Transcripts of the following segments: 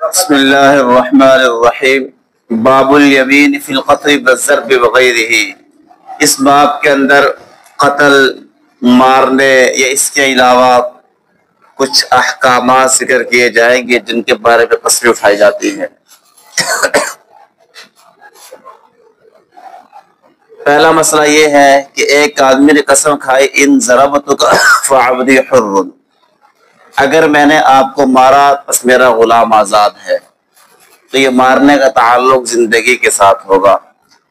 بسم اللہ الرحمن الرحیم باب الیمین فی القتل والضرب وغیرہ۔ اس باب کے اندر قتل، مارنے یا اس کے علاوہ کچھ احکامات ذکر کیے جائیں گے جن کے بارے میں قسمیں اٹھائی جاتی ہیں۔ پہلا مسئلہ یہ ہے کہ ایک آدمی نے قسم کھائی ان ضربتک فعبدی حر، اگر میں نے آپ کو مارا بس میرا غلام آزاد ہے۔ تو یہ مارنے کا تعلق زندگی کے ساتھ ہوگا،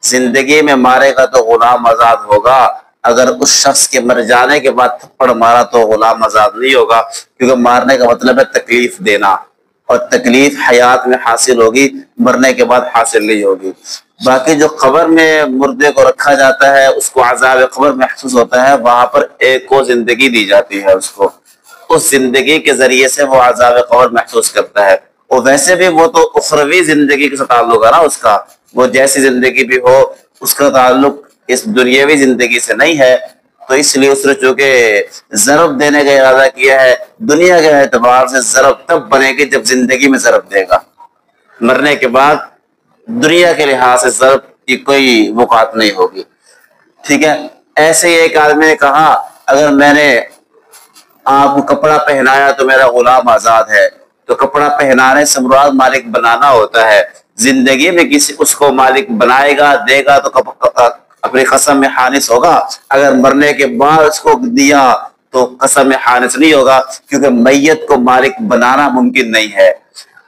زندگی میں مارے گا تو غلام آزاد ہوگا، اگر اس شخص کے مر جانے کے بعد تھپڑ مارا تو غلام آزاد نہیں ہوگا، کیونکہ مارنے کا مطلب ہے تکلیف دینا، اور تکلیف حیات میں حاصل ہوگی، مرنے کے بعد حاصل نہیں ہوگی۔ باقی جو قبر میں مردے کو رکھا جاتا ہے اس کو عذاب قبر محسوس ہوتا ہے، وہاں پر ایک کو زندگی دی جاتی ہے، اس زندگی کے ذریعے سے وہ عذاب قبر محسوس کرتا ہے۔ اور ویسے بھی وہ تو اخروی زندگی کے ساتھ تعلق ہے نا اس کا، وہ جیسی زندگی بھی ہو اس کا تعلق اس دنیاوی زندگی سے نہیں ہے، تو اس لیے اس نے چونکہ ضرب دینے کا ارادہ کیا ہے، دنیا کے اعتبار سے ضرب تب بنے گی جب زندگی میں ضرب دے گا، مرنے کے بعد دنیا کے لحاظ سے ضرب کی کوئی وقعت نہیں ہوگی، ٹھیک ہے۔ ایسے ہی ایک آدمی نے کہا اگر میں نے آپ کو کپڑا پہنایا تو میرا غلام آزاد ہے، تو کپڑا پہنانے سے مراد مالک بنانا ہوتا ہے، زندگی میں کسی اس کو مالک بنائے گا دے گا تو اپنی قسم میں حانث ہوگا، اگر مرنے کے بعد اس کو دیا تو قسم میں حانث نہیں ہوگا، کیونکہ میت کو مالک بنانا ممکن نہیں ہے۔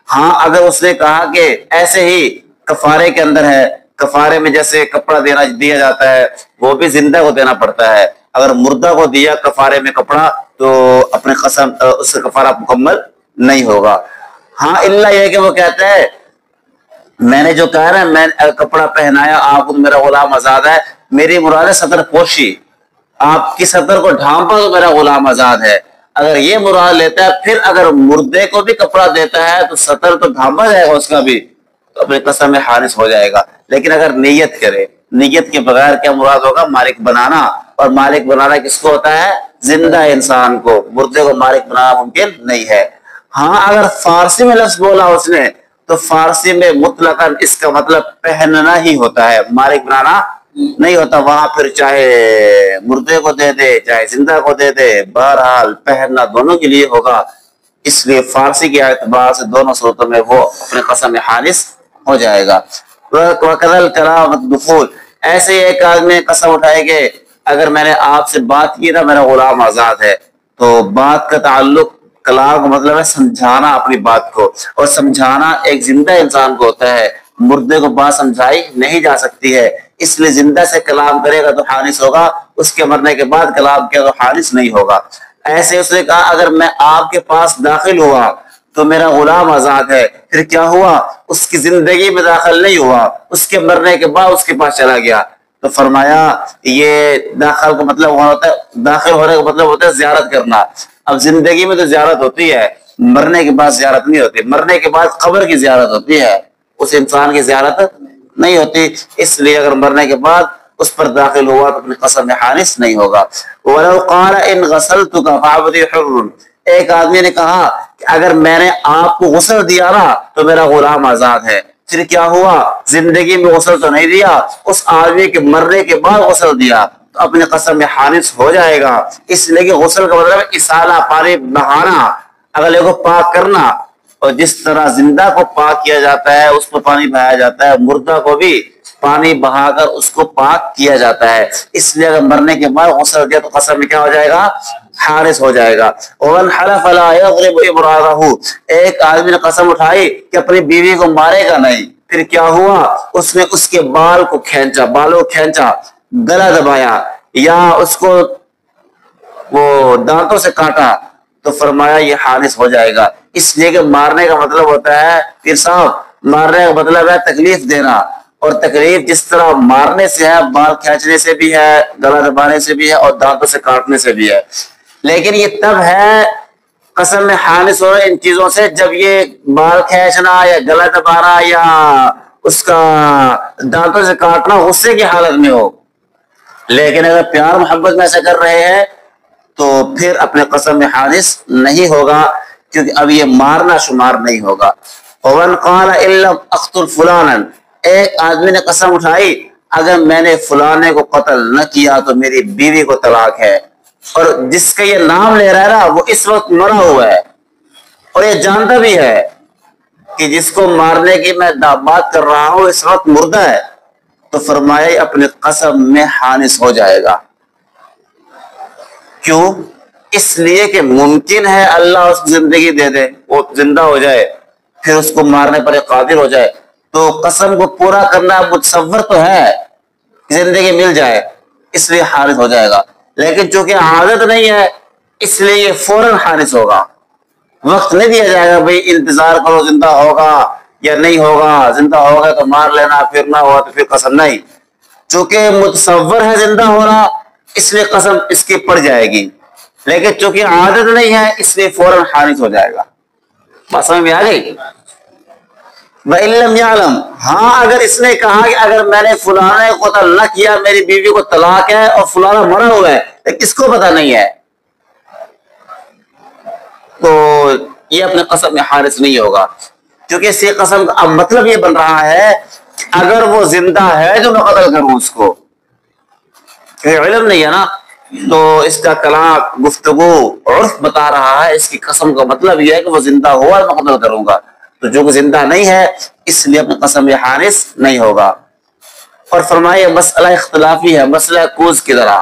ہاں اگر اس نے کہا کہ ایسے ہی کفارے کے اندر ہے، کفارے میں جیسے کپڑا دیا جاتا ہے وہ بھی زندہ کو دینا پڑتا ہے، اگر مردہ کو دیا کفارے میں کپڑا تو اپنے قسم اس کا کفارہ مکمل نہیں ہوگا۔ ہاں الا یہ کہ وہ کہتا ہے میں نے جو کہا نا میں کپڑا پہنایا آپ کو میرا غلام آزاد ہے، میری مراد ہے سطر پوشی، آپ کی سطر کو ڈھانپا تو میرا غلام آزاد ہے، اگر یہ مراد لیتا ہے پھر اگر مردے کو بھی کپڑا دیتا ہے تو سطر تو ڈھانپا جائے گا اس کا بھی، تو اپنے قسم میں حانث ہو جائے گا۔ لیکن اگر نیت کرے، نیت کے بغیر کیا مراد ہوگا؟ مالک بنانا، اور مالک بنانا کس کو ہوتا ہے؟ زندہ انسان کو، مردے کو مالک بنانا ممکن نہیں ہے۔ ہاں اگر فارسی میں لفظ بولا اس نے تو فارسی میں مطلقاً اس کا مطلب پہننا ہی ہوتا ہے، مالک بنانا نہیں ہوتا، وہاں پھر چاہے مردے کو دے دے چاہے زندہ کو دے دے، بہرحال پہننا دونوں کے لیے ہوگا، اس لیے فارسی کے اعتبار سے دونوں صورتوں میں وہ اپنے قسم میں حانث ہو جائے گا۔ وَقَذَلْ كَلَامَ الدُّخُولِ، ایسے ہی ایک آدمی نے قسم اٹھائے کہ اگر میں نے آپ سے بات کی نا میرا غلام آزاد ہے، تو بات کا تعلق کلام کا مطلب ہے سمجھانا اپنی بات کو، اور سمجھانا ایک زندہ انسان کو ہوتا ہے، مردے کو بات سمجھائی نہیں جا سکتی ہے، اس لیے زندہ سے کلام کرے گا تو حانث ہوگا، اس کے مرنے کے بعد کلام کیا تو حانث نہیں ہوگا۔ ایسے اس نے کہا اگر میں آپ کے پاس داخل ہوا تو میرا غلام آزاد ہے، پھر کیا ہوا؟ اس کی زندگی میں داخل نہیں ہوا، اس کے مرنے کے بعد اس کے پاس چلا گیا، تو فرمایا یہ داخل کا مطلب ہوتا ہے، داخل ہونے کا مطلب ہوتا ہے زیارت کرنا۔ اب زندگی میں تو زیارت ہوتی ہے، مرنے کے بعد زیارت نہیں ہوتی، مرنے کے بعد قبر کی زیارت ہوتی ہے، اس انسان کی زیارت نہیں ہوتی، اس لیے اگر مرنے کے بعد اس پر داخل ہوا تو اپنی قسم میں حانث نہیں ہوگا۔ وَلَوْ قَالَ إِنْ غَسَلْتُكَ فَعَبْدِي حُرٌّ، ایک آدمی نے کہا کہ اگر میں نے آپ کو غسل دیا نا تو میرا غلام آزاد ہے، پھر کیا ہوا؟ زندگی میں غسل تو نہیں دیا، اس آدمی کے مرنے کے بعد غسل دیا تو اپنے قسم میں حانث ہو جائے گا، اس لیے کہ غسل کا مطلب ہے اسالہ، پانی بہانا، اگلے کو پاک کرنا، اور جس طرح زندہ کو پاک کیا جاتا ہے اس کو پانی بہایا جاتا ہے، مردہ کو بھی پانی بہا کر اس کو پاک کیا جاتا ہے، اس لیے اگر مرنے کے بعد غسل دیا تو قسم میں کیا ہو جائے گا؟ حارث ہو جائے گا۔ وَمَنْ حَلَفَ لَا يَغْرِبُ امْرَأَتَهُ، ایک آدمی نے قسم اٹھائی کہ اپنی بیوی کو مارے گا نہیں، پھر کیا ہوا؟ اس نے اس کے بال کو کھینچا، بالوں کو کھینچا، گلا دبایا، یا اس کو وہ دانتوں سے کاٹا، تو فرمایا یہ حانث ہو جائے گا، اس لیے کہ مارنے کا مطلب ہوتا ہے پیر صاحب، مارنے کا مطلب ہے تکلیف دینا، اور تکلیف جس طرح مارنے سے ہے، بال کھینچنے سے بھی ہے، گلا دبانے سے بھی ہے، اور دانتوں سے کاٹنے سے بھی ہے، لیکن یہ تب ہے قسم میں حانث ہو ان چیزوں سے جب یہ بال کھینچنا یا گلا دبانا یا اس کا دانتوں سے کاٹنا غصے کی حالت میں ہو، لیکن اگر پیار محبت میں ایسا کر رہے ہیں تو پھر اپنے قسم میں حانث نہیں ہوگا، کیونکہ اب یہ مارنا شمار نہیں ہوگا۔ ومن قال ان لم اقتل فلانا، ایک آدمی نے قسم اٹھائی اگر میں نے فلانے کو قتل نہ کیا تو میری بیوی کو طلاق ہے، اور جس کا یہ نام لے رہا ہے نا وہ اس وقت مرا ہوا ہے اور یہ جانتا بھی ہے کہ جس کو مارنے کی میں بات کر رہا ہوں اس وقت مردہ ہے، تو فرمایا اپنے قسم میں حانث ہو جائے گا۔ کیوں؟ اس لیے کہ ممکن ہے اللہ اس کو زندگی دے دے، وہ زندہ ہو جائے، پھر اس کو مارنے پر قادر ہو جائے، تو قسم کو پورا کرنا متصور تو ہے، زندگی مل جائے، اس لیے حانث ہو جائے گا۔ لیکن چونکہ عادت نہیں ہے اس لیے یہ فوراً حانث ہوگا، وقت نہیں دیا جائے گا بھئی انتظار کرو زندہ ہوگا یا نہیں ہوگا، زندہ ہوگا تو مار لینا، پھر نہ ہوا تو پھر قسم نہیں۔ چونکہ متصور ہے زندہ ہونا اس لیے قسم اس کی پڑ جائے گی، لیکن چونکہ عادت نہیں ہے اس لیے فوراً حانث ہو جائے گا۔ بات سمجھ میں آ گئی؟ وَإِن لَّمْ يَعْلَمْ، ہاں اگر اس نے کہا کہ اگر میں نے فلانے کو قتل نہ کیا میری بیوی کو طلاق ہے اور فلانا مرا ہوا ہے، تو کس کو پتہ نہیں ہے، تو یہ اپنے قسم میں حارث نہیں ہوگا، کیونکہ اس قسم کا اب مطلب یہ بن رہا ہے اگر وہ زندہ ہے جو میں قتل کروں اس کو، علم نہیں ہے نا، تو اس کا کلام گفتگو عرف بتا رہا ہے اس کی قسم کا مطلب یہ ہے کہ وہ زندہ ہوا اور میں قتل کروں گا، تو جو کہ زندہ نہیں ہے اس لیے اپنے قسم میں حارث نہیں ہوگا۔ اور فرمائے مسئلہ اختلافی ہے، مسئلہ کوز کی طرح،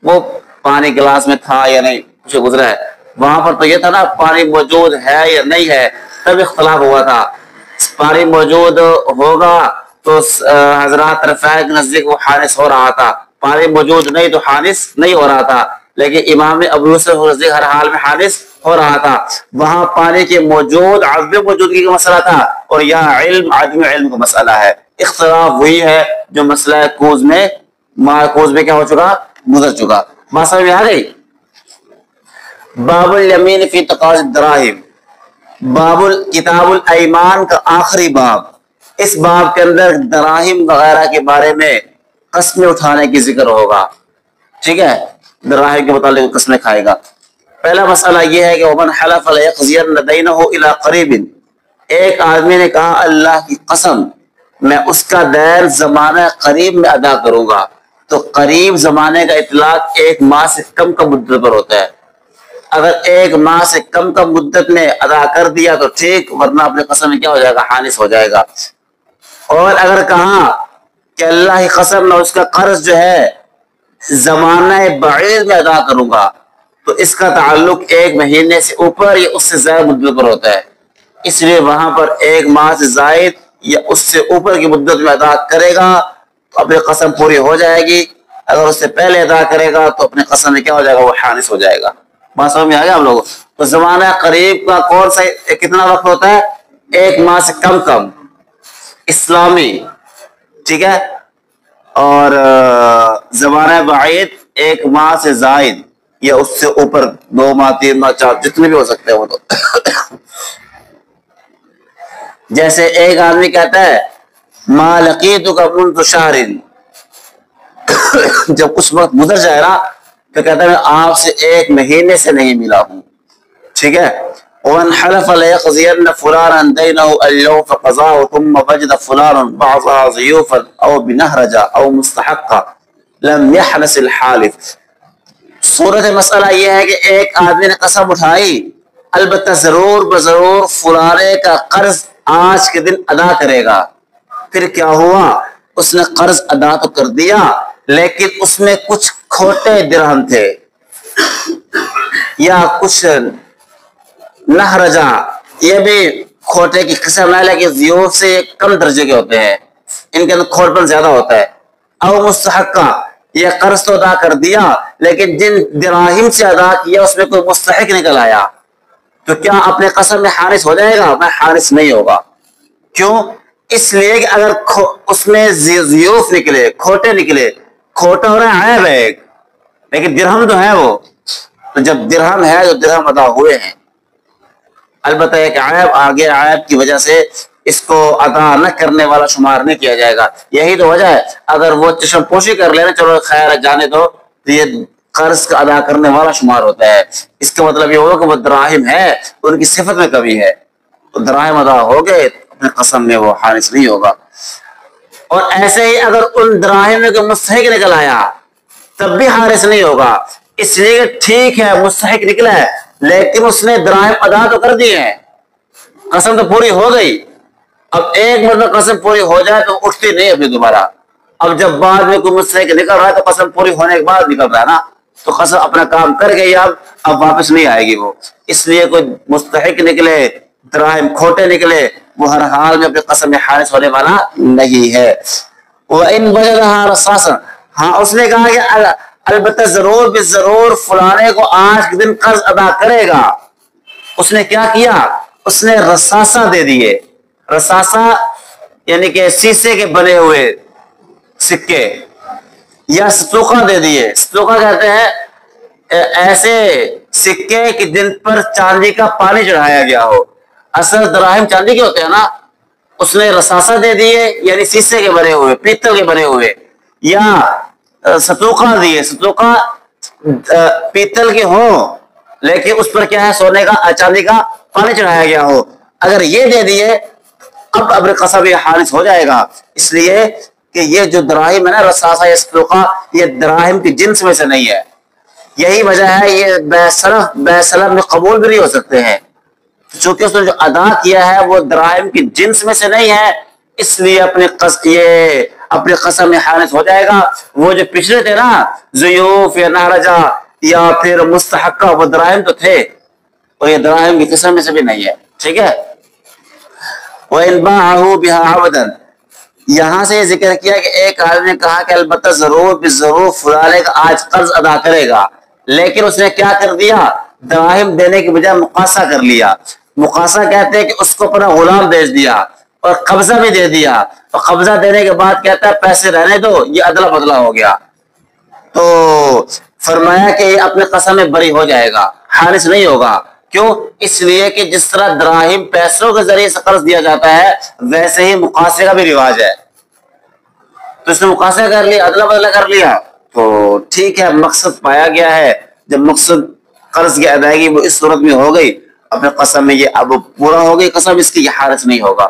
وہ پانی گلاس میں تھا یا نہیں مجھے گزرا ہے، وہاں پر تو یہ تھا نا پانی موجود ہے یا نہیں ہے، تب اختلاف ہوا تھا، پانی موجود ہوگا تو حضرات طرفین کے نزدیک وہ حانث ہو رہا تھا، پانی موجود نہیں تو حانث نہیں ہو رہا تھا، لیکن امام ابو یوسف کے نزدیک ہر حال میں حانث ہو رہا تھا۔ وہاں پانی کے موجود عدم موجودگی کا مسئلہ تھا اور یہاں علم عدم علم کا مسئلہ ہے، اختلاف وہی ہے جو مسئلہ کوز میں کیا ہو چکا، گزر چکا۔ بات سمجھ میں آ گئی؟ باب الیمین فی تقاضی الدراہم، باب کتاب الایمان کا آخری باب، اس باب کے اندر دراہم وغیرہ کے بارے میں قسمیں اٹھانے کی ذکر ہوگا، ٹھیک ہے، دراہم کے متعلق قسمیں کھائے گا۔ پہلا مسئلہ یہ ہے کہ ومن حلف لیقضین دینہ الی قریب، ایک آدمی نے کہا اللہ کی قسم میں اس کا دین زمانہ قریب میں ادا کروں گا، تو قریب زمانے کا اطلاق 1 ماہ سے کم کا مدت پر ہوتا ہے، اگر 1 ماہ سے کم کا مدت میں ادا کر دیا تو ٹھیک، ورنہ اپنے قسم میں کیا ہو جائے گا، حانث ہو جائے گا۔ اور اگر کہا کہ اللہ کی قسم میں اس کا قرض جو ہے زمانہ بعید میں ادا کروں گا، تو اس کا تعلق 1 مہینے سے اوپر یا اس سے زائد مدت پر ہوتا ہے، اس لیے وہاں پر 1 ماہ سے زائد یا اس سے اوپر کی مدت میں ادا کرے گا تو اپنی قسم پوری ہو جائے گی، اگر اس سے پہلے ادا کرے گا تو اپنے قسم میں کیا ہو جائے گا، وہ حانث ہو جائے گا۔ بات سمجھ میں آ گیا آپ لوگوں؟ تو زمانہ قریب کا کون سا کتنا وقت ہوتا ہے، 1 ماہ سے کم اسلامی، ٹھیک ہے، اور زمانہ بعید 1 ماہ سے زائد یا اس سے اوپر 2 ماہ 3 ماہ 4 جتنے بھی ہو سکتے ہیں وہ تو جیسے ایک آدمی کہتا ہے ما لقیتک منذ شہر، جب کچھ وقت گزر جائے نا تو کہتا ہے میں آپ سے 1 مہینے سے نہیں ملا ہوں، ٹھیک ہے۔ ومن حلف لیقضین فلانا دینہ اليوم فقضاہ ثم وجد فلانا بعضها ضیوفا او بنہرجا او مستحقا لم يحنث الحالف۔ صورت مسئلہ یہ ہے کہ ایک آدمی نے قسم اٹھائی البتہ ضرور بضرور فلانے کا قرض آج کے دن ادا کرے گا، پھر کیا ہوا، اس نے قرض ادا تو کر دیا لیکن اس میں کچھ کھوٹے درہم تھے یا کچھ نہرجا، یہ بھی کھوٹے کی قسم ہے لیکن ضیوف سے کم درجے کے ہوتے ہیں، ان کے اندر کھوٹپن زیادہ ہوتا ہے، او مستحقہ، یہ قرض تو ادا کر دیا لیکن جن دراہم سے ادا کیا اس میں کوئی مستحق نکل آیا، تو کیا اپنے قسم میں حانث ہو جائے گا؟ میں حانث نہیں ہوگا۔ کیوں؟ اس لیے کہ اگر اس میں ضیوف نکلے، کھوٹے نکلے، کھوٹا ہو رہا ہے عیب ہے ایک، لیکن درہم تو ہے وہ، تو جب درہم ہے تو درہم ادا ہوئے ہیں، البتہ ایک عیب آگے، عیب کی وجہ سے اس کو ادا نہ کرنے والا شمار نہیں کیا جائے گا، یہی تو وجہ ہے، اگر وہ چشم پوشی کر لینا چلو خیر جانے دو تو یہ قرض کا ادا کرنے والا شمار ہوتا ہے. اس کا مطلب یہ ہوگا کہ وہ دراہم ہے، ان کی صفت میں کمی ہے، تو دراہم ادا ہو گئے اپنے قسم میں وہ حارث نہیں ہوگا. اور ایسے ہی اگر ان دراہم میں کوئی مستحق نکل آیا تب بھی حارث نہیں ہوگا، اس لیے کہ ٹھیک ہے مستحق نکلا ہے لیکن اس نے دراہم ادا تو کر دیے ہیں، قسم تو پوری ہو گئی. اب ایک مرتبہ قسم پوری ہو جائے تو اٹھتی نہیں ابھی دوبارہ. اب جب بعد میں کوئی مستحق نکل رہا ہے تو قسم پوری ہونے کے بعد نکل رہا ہے نا، تو قسم اپنا کام کر گئی، اب واپس نہیں آئے گی وہ. اس لیے کوئی مستحق نکلے، دراہم کھوٹے نکلے، وہ ہر حال میں اپنے قسم میں حارث ہونے والا نہیں ہے. وَإِن وَجَدَهَا رَصَاصًا، ہاں اس نے کہا کہ البتہ ضرور بے ضرور فلانے کو آج کے دن قرض ادا کرے گا. اس نے کیا کیا؟ اس نے رصاصہ دے دیے. رصاصہ یعنی کہ شیشے کے بنے ہوئے سکے یا ستوقہ دے دیے. ستوقہ کہتے ہیں ایسے سکے کہ جن پر چاندی کا پانی چڑھایا گیا ہو. اصل دراہم چاندی کے ہوتے ہیں نا. اس نے رصاصہ دے دیے یعنی شیشے کے بنے ہوئے، پیتل کے بنے ہوئے، یا ستوقہ دیے. ستوقہ پیتل کے ہوں لیکن اس پر کیا ہے، سونے کا چاندی کا پانی چڑھایا گیا ہو. اگر یہ دے دیے اب ابر قصب یہ حارث ہو جائے گا. اس لیے کہ یہ جو دراہم ہے نا، رصاصہ یا ستوقہ، یہ دراہم کی جنس میں سے نہیں ہے. یہی وجہ ہے یہ بے سلف میں قبول بھی نہیں ہو سکتے ہیں، چونکہ اس نے جو ادا کیا ہے وہ دراہم کی جنس میں سے نہیں ہے، اس لیے اپنے قسم میں حارث ہو جائے گا. وہ جو پچھلے تھے نا، ضیوف یا نہرجہ یا پھر مستحقہ، وہ دراہم تو تھے اور یہ دراہم کی قسم میں سے بھی نہیں ہے. ٹھیک ہے. وَإِن بَاعَهُ بِهَا عَوْدًا، یہاں سے یہ ذکر کیا کہ ایک آدمی نے کہا کہ البتہ ضرور بضرور فلانے کا آج قرض ادا کرے گا، لیکن اس نے کیا کر دیا؟ دراہم دینے کی بجائے مقاصہ کر لیا. مقاصہ کہتے ہیں کہ اس کو اپنا غلام بیچ دیا اور قبضہ بھی دے دیا، اور قبضہ دینے کے بعد کہتا ہے پیسے رہنے دو، یہ ادلا بدلا ہو گیا. تو فرمایا کہ یہ اپنے قسم میں بری ہو جائے گا، حارث نہیں ہوگا. کیوں؟ اس لیے کہ جس طرح دراہم پیسوں کے ذریعے سے قرض دیا جاتا ہے ویسے ہی مقاصے کا بھی رواج ہے. تو اس نے مقاصہ کر لیا، ادلا بدلا کر لیا، تو ٹھیک ہے مقصد پایا گیا ہے. جب مقصد قرض کی ادائیگی وہ اس صورت میں ہو گئی، اپنے قسم میں یہ اب پورا ہو گئی قسم اس کی، یہ حارث نہیں ہوگا.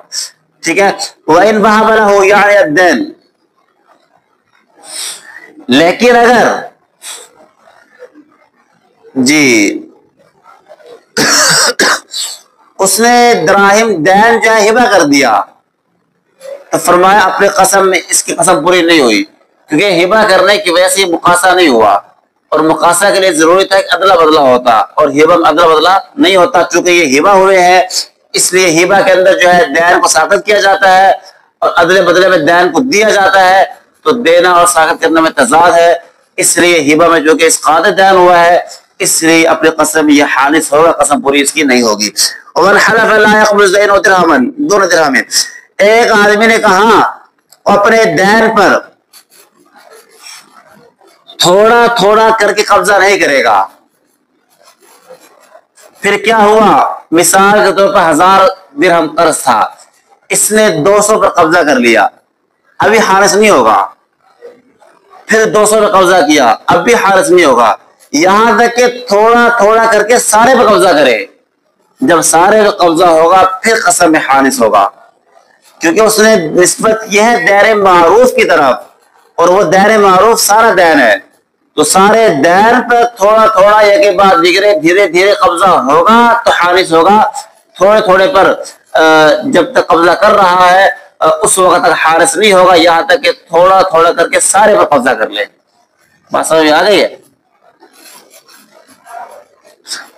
ٹھیک ہے. وَإِن ذَهَبَ لَهُ يَعْنِي الدَّيْنُ، لیکن اگر اس نے دراہم دین جو ہے ہبہ کر دیا تو فرمایا اپنے قسم میں اس کی قسم پوری نہیں ہوئی، کیونکہ ہبہ کرنے کی وجہ سے یہ مقاصہ نہیں ہوا، اور مقاصہ کے لیے ضروری تھا کہ ادلا بدلا ہوتا، اور ہبہ میں ادلا بدلا نہیں ہوتا. چونکہ یہ ہبہ ہوئے ہیں اس لیے ہبہ کے اندر جو ہے دین کو ساخت کیا جاتا ہے اور ادلے بدلے میں دین کو دیا جاتا ہے، تو دینا اور ساخت کرنے میں تضاد ہے. اس لیے ہبہ میں جو کہ اسقاط دین ہوا ہے، اس لیے اپنے قسم یہ حارث ہوگا، قسم پوری اس کی نہیں ہوگی. ومن حلف لا يقبل دین درہما دون درہم، ایک آدمی نے کہا اپنے دین پر تھوڑا تھوڑا کر کے قبضہ نہیں کرے گا. پھر کیا ہوا؟ مثال کے طور پر 1000 درہم قرض تھا، اس نے 200 پر قبضہ کر لیا، ابھی حارث نہیں ہوگا. پھر 200 پر قبضہ کیا، اب بھی حارث نہیں ہوگا. یہاں تک کہ تھوڑا تھوڑا کر کے سارے پر قبضہ کرے. جب سارے پر قبضہ ہوگا پھر قسم میں حارث ہوگا، کیونکہ اس نے نسبت یہ ہے دائرے معروف کی طرف، اور وہ دائرے معروف سارا دین ہے. تو سارے دین پر تھوڑا تھوڑا ایک کے بعد دیگرے دھیرے دھیرے قبضہ ہوگا تو حارث ہوگا. تھوڑے تھوڑے پر جب تک قبضہ کر رہا ہے اس وقت تک حارث نہیں ہوگا، یہاں تک کہ تھوڑا تھوڑا کر کے سارے پر قبضہ کر لے. بات سمجھ میں آ گئی ہے؟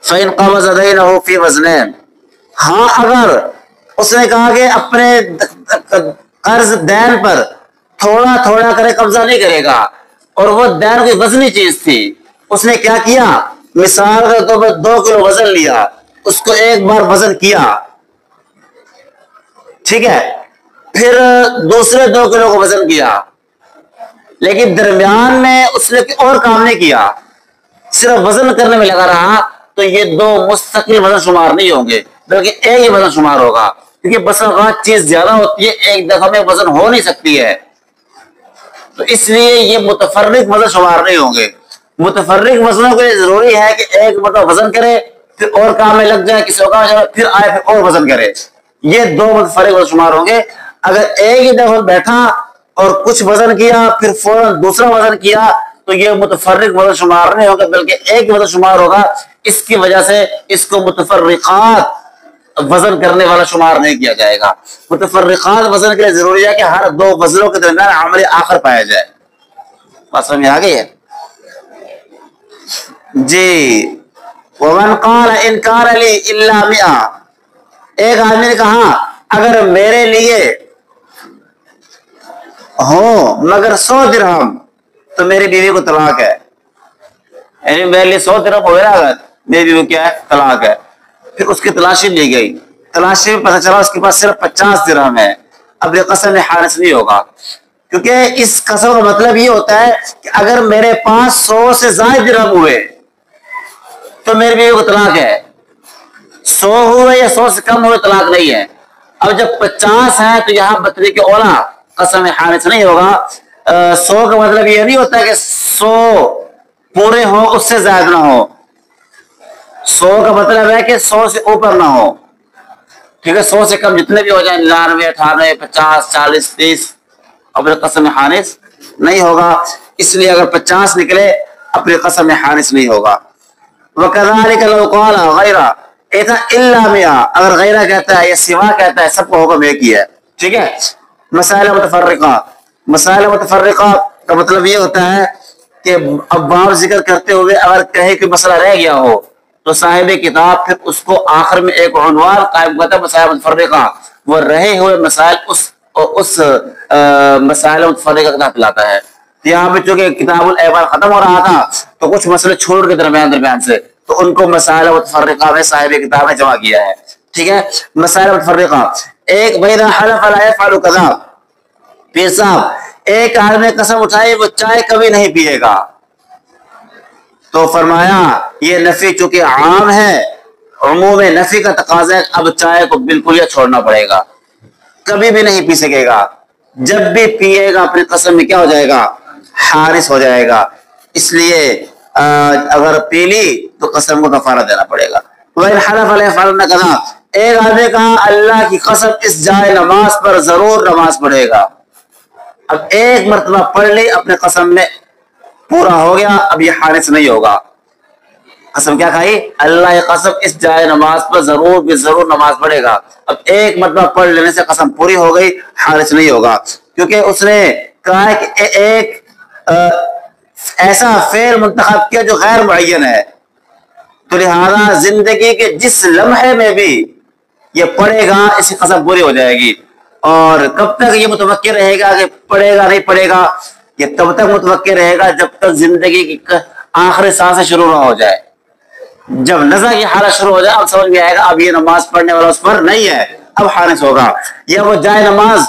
فَإِنْ قَبَضَ دَيْنَهُ فِي وَزْنَيْنِ، ہاں اگر اس نے کہا کہ اپنے قرض دین پر تھوڑا تھوڑا کرے قبضہ نہیں کرے گا، اور وہ دین کوئی وزنی چیز تھی، اس نے کیا کیا؟ مثال کے طور پر 2 کلو وزن لیا، اس کو ایک بار وزن کیا، ٹھیک ہے، پھر دوسرے 2 کلو کو وزن کیا، لیکن درمیان میں اس نے اور کام نہیں کیا، صرف وزن کرنے میں لگا رہا، تو یہ 2 مستقل وزن شمار نہیں ہوں گے بلکہ ایک ہی وزن شمار ہوگا. کیونکہ بس اوقات چیز زیادہ ہوتی ہے، ایک دفعہ میں وزن ہو نہیں سکتی ہے، تو اس لیے یہ متفرق وزن شمار نہیں ہوں گے. متفرق وزنوں کے لیے ضروری ہے کہ ایک مرتبہ وزن کرے، پھر اور کام میں لگ جائے، کسی اور کام میں پھر آئے، پھر اور وزن کرے. یہ دو متفرق وزن شمار ہوں گے. اگر ایک ہی دفعہ بیٹھا اور کچھ وزن کیا پھر فوراً دوسرا وزن کیا تو یہ متفرق وزن شمار نہیں ہوگا، بلکہ ایک وزن شمار ہوگا. اس کی وجہ سے اس کو متفرقات وزن کرنے والا شمار نہیں کیا جائے گا. متفرقات وزن کے لیے ضروری ہے کہ ہر دو وزنوں کے درمیان عامل آخر پایا جائے. بات سمجھ میں آ گئی ہے جی. ومن قال ان کان لی الا 100، ایک آدمی نے کہا اگر میرے لیے ہو مگر 100 درہم تو میری بیوی کو طلاق ہے. یعنی میرے لیے 100 درہم ہو رہا ہے، میری بیوی کیا ہے؟ طلاق ہے. پھر اس کی تلاشی لی گئی، تلاشی میں پتہ چلا اس کے پاس صرف 50 درہم ہے. اب یہ قسم حارث نہیں ہوگا، کیونکہ اس قسم کا مطلب یہ ہوتا ہے کہ اگر میرے پاس 100 سے زائد درہم ہوئے تو میری بیوی کو طلاق ہے. 100 ہوئے یا 100 سے کم ہوئے طلاق نہیں ہے. اب جب 50 ہے تو یہاں بطری کے اولا قسم حارث نہیں ہوگا. 100 کا مطلب یہ نہیں ہوتا کہ 100 پورے ہو اس سے زائد نہ ہو. 100 کا مطلب ہے کہ 100 سے اوپر نہ ہو. ٹھیک ہے، 100 سے کم جتنے بھی ہو جائیں 99 98 50 40 30 اپنے قسم حارث نہیں ہوگا. اس لیے اگر 50 نکلے اپنے قسم حارث نہیں ہوگا. وَكَذَلِكَ لَوْ قَالَ غَيْرَ ایسا الا 100، اگر غیرہ کہتا ہے یا سوا کہتا ہے سب کو حکم ایک ہی ہے. ٹھیک ہے. مسائل متفرقہ، مسائل متفرقہ کا مطلب یہ ہوتا ہے کہ اب باب ذکر کرتے ہوئے اگر کہیں کہ مسئلہ رہ گیا ہو تو صاحب کتاب پھر اس کو آخر میں ایک عنوان قائم کرتا ہے مسائل متفرقہ. وہ رہے ہوئے مسائل اس مسائل متفرقہ کا نام لاتا ہے. یہاں پہ چونکہ کتاب الایمان ختم ہو رہا تھا تو کچھ مسئلے چھوڑ کے درمیان سے تو ان کو مسائل متفرقہ میں صاحب کتاب نے جمع کیا ہے. ٹھیک ہے. مسائل متفرقہ، ایک وَإِذَا حَلَفَ لَا يَفْعَلُ كَذَا، پیر صاحب ایک آدمی نے قسم اٹھائی وہ چائے کبھی نہیں پیے گا، تو فرمایا یہ نفی چونکہ عام ہے، عموم نفی کا تقاضا ہے، اب چائے کو بالکل یہ چھوڑنا پڑے گا، کبھی بھی نہیں پی سکے گا. جب بھی پیے گا اپنی قسم میں کیا ہو جائے گا؟ حارث ہو جائے گا. اس لیے اگر پی لی تو قسم کو کفارہ دینا پڑے گا. وَإِنْ حَلَفَ لَيَفْعَلُنَّ كَذَا، ایک آدمی نے کہا اللہ کی قسم اس جائے نماز پر ضرور نماز پڑھے گا. اب ایک مرتبہ پڑھ لی اپنے قسم میں پورا ہو گیا، اب یہ حارث نہیں ہوگا. قسم کیا کھائی؟ اللہ کی قسم اس جائے نماز پر ضرور بھی ضرور نماز پڑھے گا. اب ایک مرتبہ پڑھ لینے سے قسم پوری ہو گئی، حارث نہیں ہوگا، کیونکہ اس نے کہا ہے کہ ایک ایسا فعل منتخب کیا جو غیر معین ہے، تو لہذا زندگی کے جس لمحے میں بھی یہ پڑھے گا اس کی قسم پوری ہو جائے گی. اور کب تک یہ متوقع رہے گا کہ پڑھے گا نہیں پڑھے گا؟ یہ تب تک متوقع رہے گا جب تک زندگی کی آخری سانسیں شروع نہ ہو جائے. جب نزع کی حالت شروع ہو جائے اب سمجھ میں آئے گا اب یہ نماز پڑھنے والا اس پر نہیں ہے، اب حارث ہوگا. یا وہ جائے نماز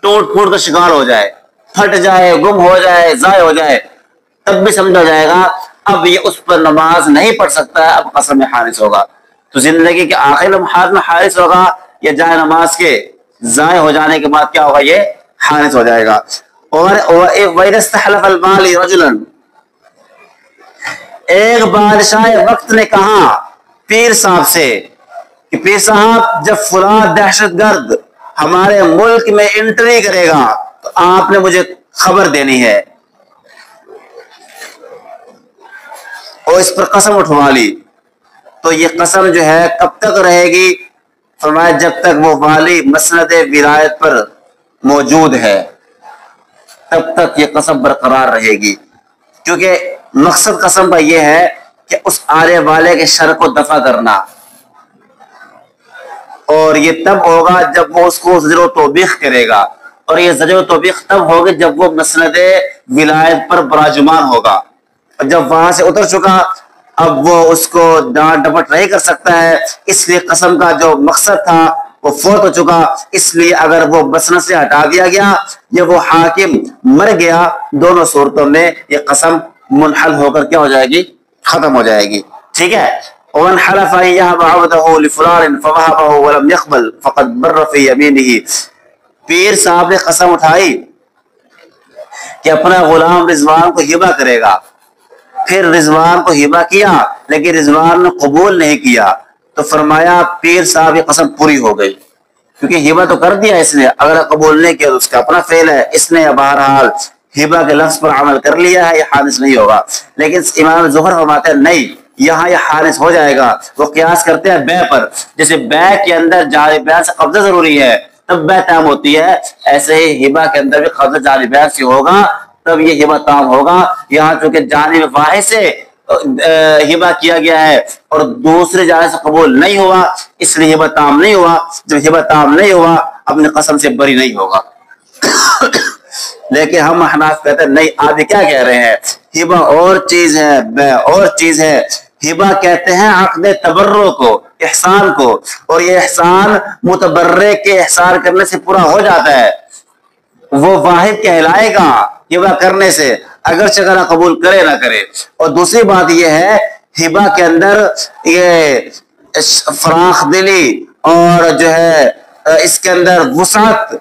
ٹوٹ پھوٹ کا شکار ہو جائے، پھٹ جائے، گم ہو جائے، ضائع ہو جائے، تب بھی سمجھا جائے گا اب یہ اس پر نماز نہیں پڑھ سکتا ہے، اب قسم میں حارث ہوگا. تو زندگی کے آخری لمحات میں حارث ہوگا، یا جائے نماز کے ضائع ہو جانے کے بعد کیا ہوگا؟ یہ حارث ہو جائے گا. اور وَإِذَا اسْتَحْلَفَ الْوَالِي رَجُلًا، ایک بادشاہ وقت نے کہا پیر صاحب سے کہ پیر صاحب جب فلاں دہشت گرد ہمارے ملک میں انٹری کرے گا تو آپ نے مجھے خبر دینی ہے، اور اس پر قسم اٹھوا لی. تو یہ قسم جو ہے کب تک رہے گی؟ فرمایا جب تک وہ والی مسند ولایت پر موجود ہے تب تک یہ قسم برقرار رہے گی، کیونکہ مقصد قسم کا یہ ہے کہ اس آنے والے کے شر کو دفع کرنا، اور یہ تب ہوگا جب وہ اس کو زجر و توبیخ کرے گا، اور یہ زجر و توبیخ تب ہوگی جب وہ مسند ولایت پر براجمان ہوگا. اور جب وہاں سے اتر چکا اب وہ اس کو ڈانٹ ڈپٹ نہیں کر سکتا ہے، اس لیے قسم کا جو مقصد تھا وہ فوت ہو چکا. اس لیے اگر وہ مسند سے ہٹا دیا گیا یا وہ حاکم مر گیا، دونوں صورتوں میں یہ قسم منحل ہو کر کیا ہو جائے گی؟ ختم ہو جائے گی. ٹھیک ہے. ومن حلف ان يهب عبده لفلان فوهبه ولم يقبل فقد بر في يمينه، پیر صاحب نے قسم اٹھائی کہ اپنا غلام رضوان کو ہبہ کرے گا، پھر رضوان کو ہبہ کیا لیکن رضوان نے قبول نہیں کیا، تو فرمایا پیر صاحب کی قسم پوری ہو گئی، کیونکہ ہبہ تو کر دیا اس نے، اگر قبول نہیں کیا تو اس کا اپنا فعل ہے، اس نے بہرحال ہبہ کے لفظ پر عمل کر لیا ہے، یہ حادث نہیں ہوگا۔ لیکن امام ظہر فرماتے ہیں نہیں، یہاں یہ حادث ہو جائے گا۔ وہ قیاس کرتے ہیں بے پر، جیسے بے کے اندر جاری بیان سے قبضہ ضروری ہے تب بے تام ہوتی ہے، ایسے ہی ہبہ کے اندر بھی قبضہ جاری بیان سے ہوگا تب یہ ہبہ تام ہوگا۔ یہاں چونکہ جانب واحد سے ہبہ کیا گیا ہے اور دوسرے جانب سے قبول نہیں ہوا، اس لیے ہبہ تام نہیں ہوا۔ جب ہبہ تام نہیں ہوا اپنے قسم سے بری نہیں ہوگا۔ لیکن ہم احناف کہتے ہیں نہیں، آپ یہ کیا کہہ رہے ہیں، ہبہ اور چیز ہے، بے اور چیز ہے۔ ہبہ کہتے ہیں عقد تبرع کو، احسان کو، اور یہ احسان متبرع کے احسان کرنے سے پورا ہو جاتا ہے، وہ واحد کہلائے گا ہبہ کرنے سے، اگرچہ نہ قبول کرے نہ کرے۔ اور دوسری بات یہ ہے ہبہ کے اندر یہ فراخ دلی اور جو ہے اس کے اندر وسعت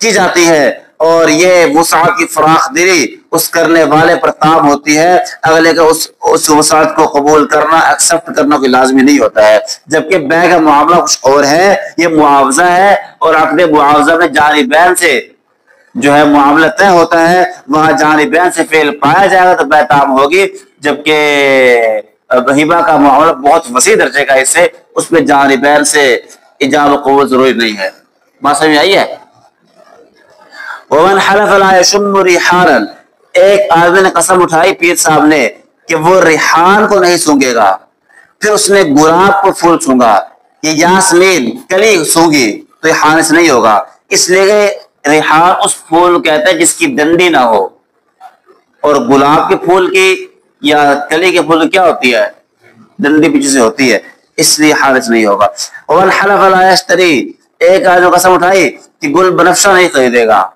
کی جاتی ہے، اور یہ وسعت کی فراخ دلی اس کرنے والے پر تام ہوتی ہے، اگلے کا اس وسعت کو قبول کرنا، ایکسپٹ کرنا کوئی لازمی نہیں ہوتا ہے۔ جبکہ بے کا معاملہ کچھ اور ہے، یہ معاوضہ ہے، اور عقد معاوضہ میں جانبین سے جو ہے معاملہ طے ہوتا ہے، وہاں جانبین سے فعل پایا جائے گا تو بے تام ہوگی۔ جبکہ ہبہ کا معاملہ بہت وسیع درجے کا، اس سے اس میں جانبین سے ایجاب و قبول ضروری نہیں ہے۔ بات سمجھ آئی ہے؟ ومن حلف لا يشم ريحانا، ایک آدمی نے قسم اٹھائی پیر صاحب نے کہ وہ ریحان کو نہیں سونگے گا، پھر اس نے گلاب کو پھول سونگا، یہ یاسمین کلی سونگی تو یہ حانث نہیں ہوگا، اس لیے ریحان اس پھول کہتے ہیں جس کی ڈنڈی نہ ہو، اور گلاب کے پھول کی یا کلی کے پھول کی کیا ہوتی ہے، ڈنڈی پیچھے سے ہوتی ہے، اس لیے حانث نہیں ہوگا۔ ومن حلف لا يشتري، ایک آدمی قسم اٹھائی کہ گل بنفشہ نہیں خریدے گا،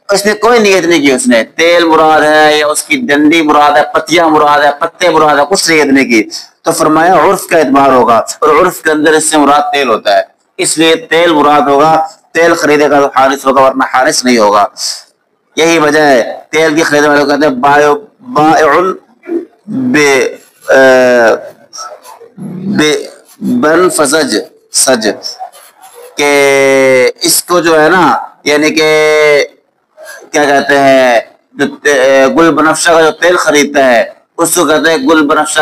اس نے کوئی نیت نہیں کی، اس نے تیل مراد ہے یا اس کی ڈنڈی مراد ہے، پتیاں مراد ہے، پتے مراد ہے، کچھ نیت نہیں کی، تو فرمایا عرف کا اعتبار ہوگا، اور عرف کے اندر اس سے مراد تیل ہوتا ہے، اس لیے تیل مراد ہوگا، تیل خریدے گا تو حارث ہوگا ورنہ حارث نہیں ہوگا۔ یہی وجہ ہے تیل کی خریدنے والے کہتے ہیں بائع بن فسج سج، کہ اس کو جو ہے نا یعنی کہ کیا کہتے ہیں جو گل بنفشہ کا جو تیل خریدتا ہے اس کو کہتے ہیں گل بنفشہ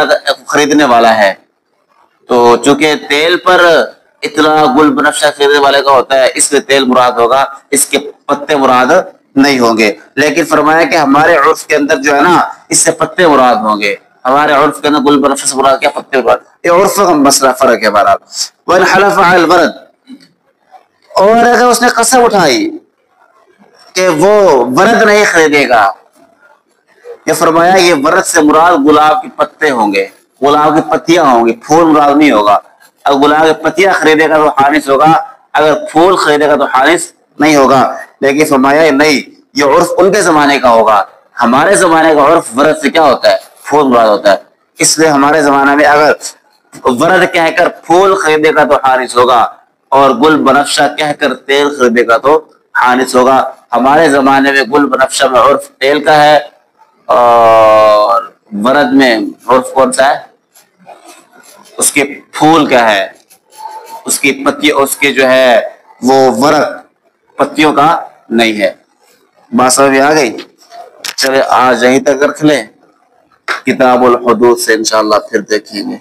خریدنے والا ہے، تو چونکہ تیل پر اطلاع گل بنفشہ خریدنے والے کا ہوتا ہے اس لیے تیل مراد ہوگا، اس کے پتے مراد نہیں ہوں گے۔ لیکن فرمایا کہ ہمارے عرف کے اندر جو ہے نا اس سے پتے مراد ہوں گے، ہمارے عرف کے اندر گل بنفشہ سے مراد کیا، پتے مراد، یہ عرف کا مسئلہ فرق ہے بہرحال۔ وَإِنْ حَلَفَ عَلَى الْوَرَدِ، اور اگر اس نے قسم اٹھائی کہ وہ ورد نہیں خریدے گا، یہ فرمایا یہ ورد سے مراد گلاب کے پتے ہوں گے، گلاب کی پتیاں ہوں گی، پھول مراد نہیں ہوگا۔ اگر گلاب کی پتیاں خریدے گا تو حانث ہوگا، اگر پھول خریدے گا تو حانث نہیں ہوگا۔ لیکن فرمایا نہیں، یہ عرف ان کے زمانے کا ہوگا، ہمارے زمانے کا عرف ورد سے کیا ہوتا ہے، پھول مراد ہوتا ہے، اس لیے ہمارے زمانے میں اگر ورد کہہ کر پھول خریدے گا تو حانث ہوگا، اور گل بنفشہ کہہ کر تیل خریدے گا تو حانث ہوگا۔ ہمارے زمانے میں گل بنفشہ میں عرف تیل کا ہے، اور ورد میں عرف کون سا ہے، اس کے پھول کا ہے، اس کی پتی، اس کے جو ہے وہ ورق پتیوں کا نہیں ہے۔ بات سمجھ میں آ گئی؟ چلے آج یہیں تک رکھ لیں، کتاب الحدود سے انشاءاللہ پھر دیکھیں گے۔